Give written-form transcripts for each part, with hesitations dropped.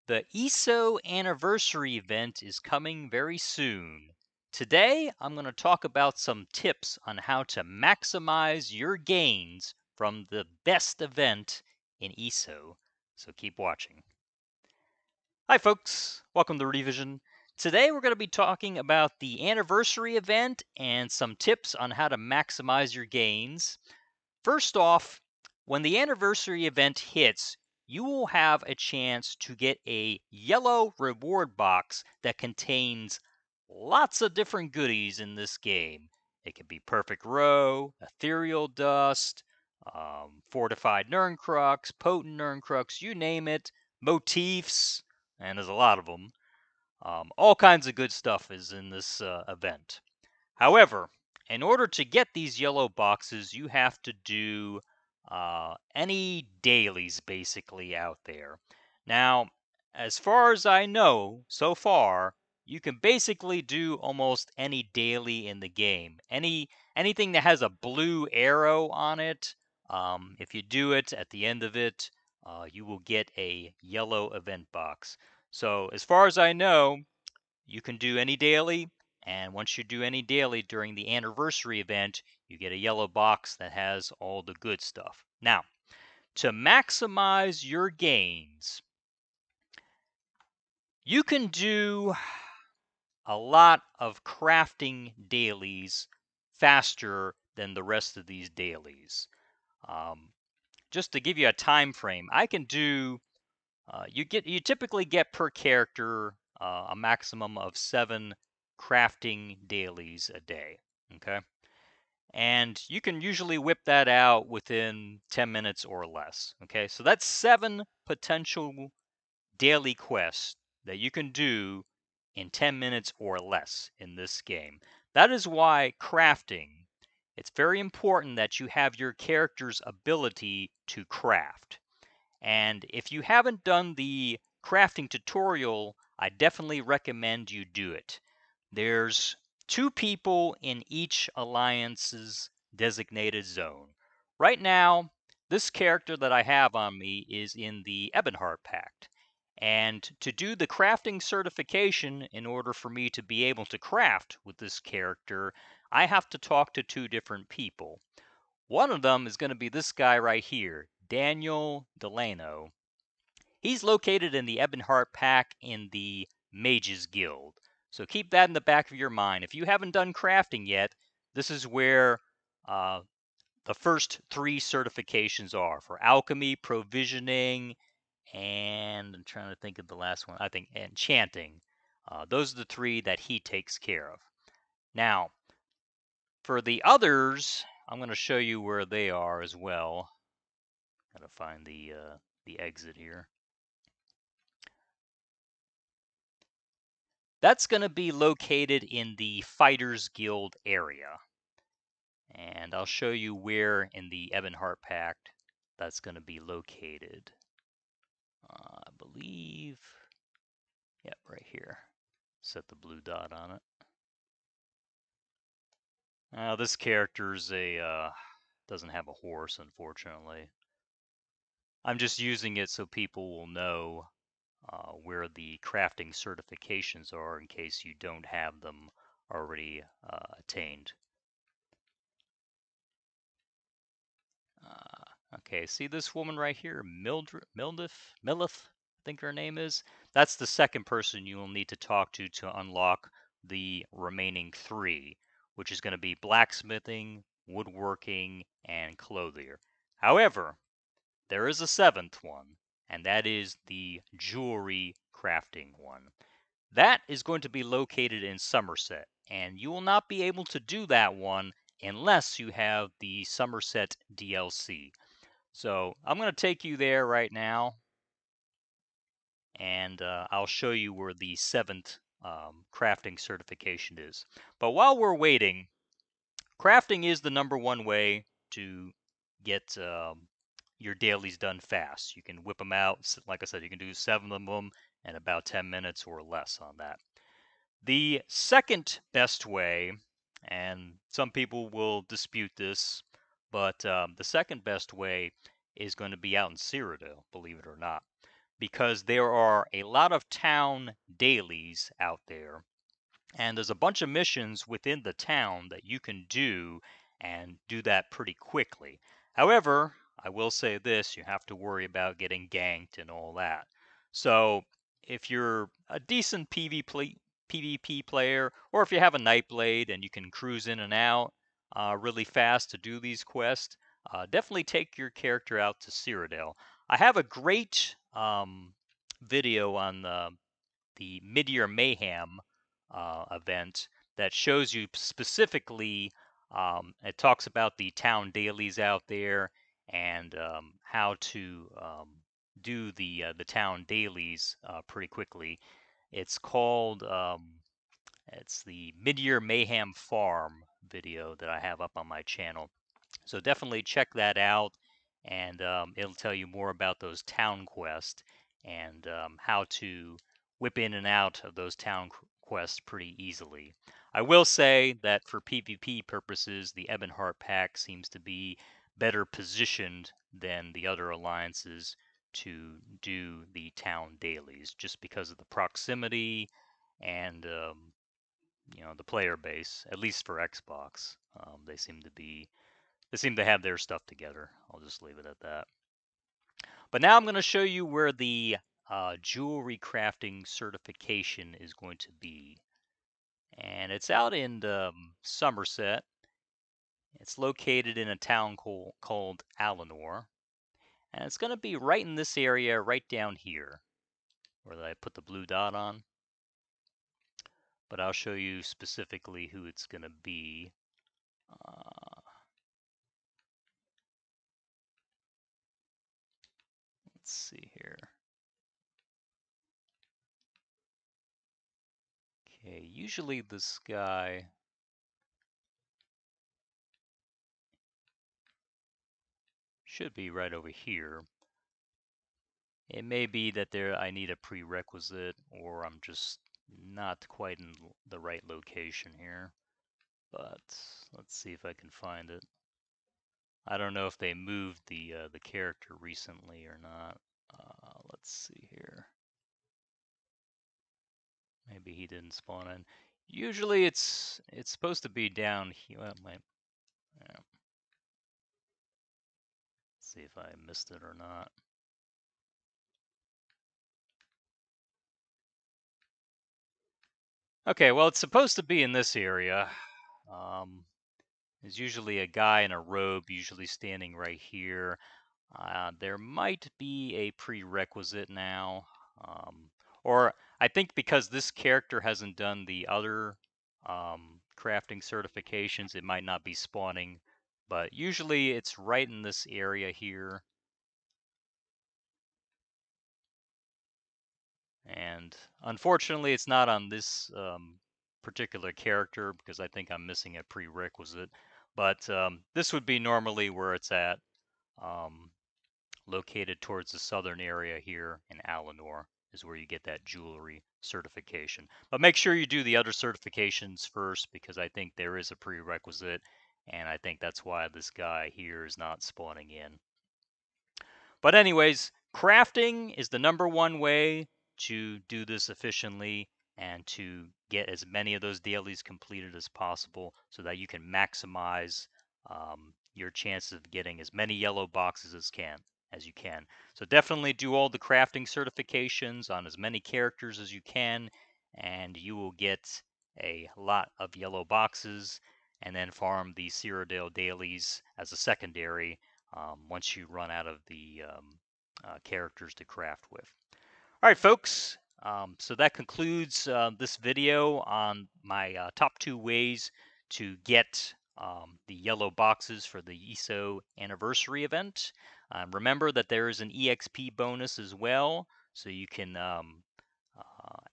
The ESO Anniversary Event is coming very soon. Today, I'm going to talk about some tips on how to maximize your gains from the best event in ESO. So keep watching. Hi, folks. Welcome to Rudy Vision. Today, we're going to be talking about the anniversary event and some tips on how to maximize your gains. First off, when the anniversary event hits, you will have a chance to get a yellow reward box that contains lots of different goodies in this game. It could be Perfect Row, Ethereal Dust, Fortified Nerncrux, Potent Nerncrux, you name it, motifs, and there's a lot of them. All kinds of good stuff is in this event. However, in order to get these yellow boxes, you have to do any dailies basically out there. Now, as far as I know so far, you can basically do almost any daily in the game. Anything that has a blue arrow on it, if you do it at the end of it, you will get a yellow event box. So, as far as I know, you can do any daily, and once you do any daily during the anniversary event, you get a yellow box that has all the good stuff. Now, to maximize your gains, you can do a lot of crafting dailies faster than the rest of these dailies. Um, just to give you a time frame, I can do you typically get per character a maximum of 7 crafting dailies a day. Okay, and you can usually whip that out within 10 minutes or less. Okay, so that's 7 potential daily quests that you can do in 10 minutes or less in this game. That is why crafting, it's very important that you have your character's ability to craft. And if you haven't done the crafting tutorial, I definitely recommend you do it. There's 2 people in each alliance's designated zone. Right now, this character that I have on me is in the Ebonheart Pact. And to do the crafting certification, in order for me to be able to craft with this character, I have to talk to 2 different people. One of them is going to be this guy right here, Daniel Delano. He's located in the Ebonheart Pack in the Mages Guild. So keep that in the back of your mind. If you haven't done crafting yet, this is where the first 3 certifications are for alchemy, provisioning, and I'm trying to think of the last one. I think enchanting. Those are the 3 that he takes care of. Now, for the others, I'm going to show you where they are as well. Gotta find the exit here. That's going to be located in the Fighters Guild area. And I'll show you where in the Ebonheart Pact that's going to be located. I believe, yep, right here. Set the blue dot on it. Now this character's doesn't have a horse, unfortunately. I'm just using it so people will know where the crafting certifications are in case you don't have them already attained. Okay, see this woman right here, Milith, I think her name is. That's the second person you will need to talk to unlock the remaining 3, which is going to be blacksmithing, woodworking, and clothier. However, there is a 7th one, and that is the jewelry crafting one. That is going to be located in Somerset, and you will not be able to do that one unless you have the Somerset DLC. So I'm going to take you there right now, and I'll show you where the 7th crafting certification is. But while we're waiting, crafting is the #1 way to get your dailies done fast. You can whip them out. Like I said, you can do 7 of them in about 10 minutes or less on that. The second best way, and some people will dispute this, but the second best way is going to be out in Cyrodiil, believe it or not. because there are a lot of town dailies out there. And there's a bunch of missions within the town that you can do and do that pretty quickly. However, I will say this, you have to worry about getting ganked and all that. So if you're a decent PvP player, or if you have a Nightblade and you can cruise in and out really fast to do these quests, definitely take your character out to Cyrodiil. I have a great video on the Mid-Year Mayhem event that shows you specifically. It talks about the town dailies out there and how to do the town dailies pretty quickly. It's called it's the Mid-Year Mayhem Farm video that I have up on my channel. So definitely check that out, and it'll tell you more about those town quests and how to whip in and out of those town quests pretty easily. I will say that for PvP purposes, the Ebonheart pack seems to be better positioned than the other alliances to do the town dailies, just because of the proximity and the player base, at least for Xbox. They seem to have their stuff together. I'll just leave it at that. But now I'm going to show you where the jewelry crafting certification is going to be. And it's out in Somerset. It's located in a town called Alanor. And it's going to be right in this area, right down here, where I put the blue dot on. But I'll show you specifically who it's going to be. Let's see here. Okay, usually this guy should be right over here. It may be that I need a prerequisite, or I'm just not quite in the right location here. But let's see if I can find it. I don't know if they moved the character recently or not. Let's see here. Maybe he didn't spawn in. Usually it's supposed to be down here. Well, yeah. Let's see if I missed it or not. Okay, well, it's supposed to be in this area. There's usually a guy in a robe, usually standing right here. There might be a prerequisite now. Or I think because this character hasn't done the other crafting certifications, it might not be spawning. But usually it's right in this area here. And unfortunately, it's not on this particular character because I think I'm missing a prerequisite. But this would be normally where it's at, located towards the southern area here in Alanor is where you get that jewelry certification. But make sure you do the other certifications first because I think there is a prerequisite, and I think that's why this guy here is not spawning in. But anyways, crafting is the #1 way to do this efficiently and to get as many of those dailies completed as possible so that you can maximize your chances of getting as many yellow boxes as you can. So definitely do all the crafting certifications on as many characters as you can, and you will get a lot of yellow boxes, and then farm the Cyrodiil dailies as a secondary once you run out of the characters to craft with. All right, folks. So that concludes this video on my top 2 ways to get the yellow boxes for the ESO Anniversary Event. Remember that there is an EXP bonus as well, so you can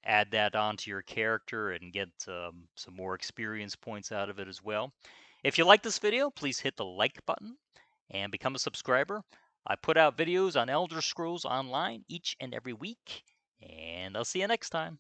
add that onto your character and get some more experience points out of it as well. If you like this video, please hit the like button and become a subscriber. I put out videos on Elder Scrolls Online each and every week, and I'll see you next time.